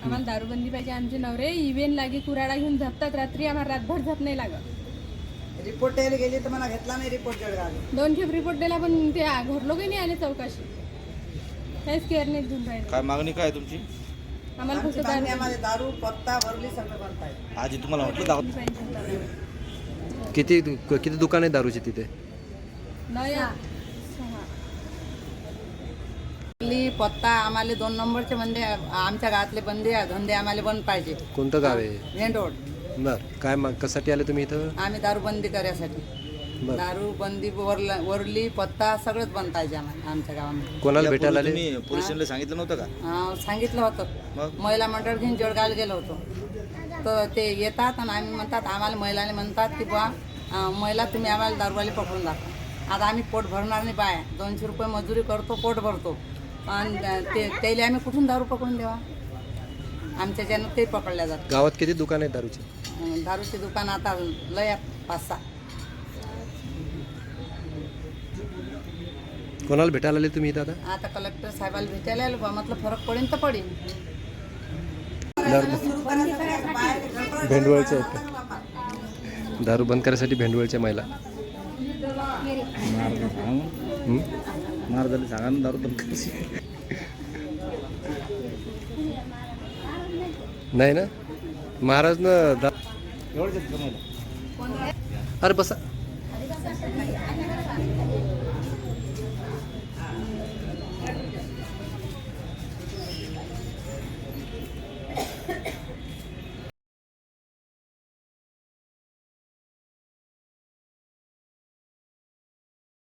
आम्हाला दारूबंदी पाहिजे. आमचे नवरे इव्हेन लागे कुराडा घेऊन झपतात रात्री, आम्हाला रातभर झप नाही लागत. रिपोर्ट द्यायला गेली तर मला घेतला नाही रिपोर्ट जळगाव. 2 खेप रिपोर्ट दिला पण ते घर लोक नाही आले चौकशी. काहीच केअर नाही घेऊन राहिले. काय मागणी काय तुमची? आम्हाला फक्त दारू पत्ता भरली सगळं बनत आहे. आजी तुम्हाला म्हटलं दारू किती किती दुकान आहे दारूची तिथे? पत्ता आम्हाला 2 नंबरचे बंदे, आमच्या गावातले बंदे धंदे आम्हाला बंद पाहिजे. कोणतं गाव आहे? Main road. बर, काय मग कशासाठी आले तुम्ही इथं? आम्ही दारूबंदी करायसाठी. दारूबंदी वरली पत्ता सगळंच बंद पाहिजे आम्हाला आमच्या गावामध्ये. कोणाला भेटायला आले? तुम्ही पोलीस स्टेशनला सांगितलं नव्हतं का? सांगितलं होतं. मग महिला मंडळ घेऊन जळगावला गेलो होतो. तर ते येतात आणि आम्ही म्हणतात, आम्हाला महिलाने म्हणतात की बुवा महिला तुम्ही आम्हाला दारूवाले पकडून दाखवा. आता आम्ही पोट भरणार नाही. बाय 200 रुपये मजुरी करतो, पोट भरतो आणि त्याला आम्ही कुठून दारू पकडून देवा? आमच्या ज्यानं ते पकडल्या जातात. गावात किती दुकान आहेत दारूची? दारूची दुकान आता लय 5-6. कोणाला भेटायला आले तुम्ही इथं आता? आता कलेक्टर साहेबाला भेटायला आलो बा, म्हटलं फरक पडेल तर पडेल. भेंडवळच्या आहेत का? दारू बंद करायसाठी भेंडवळच्या महिला. मार झाले सांगा ना दारू बंद करायची. नाही ना महाराज ना. अरे बसा.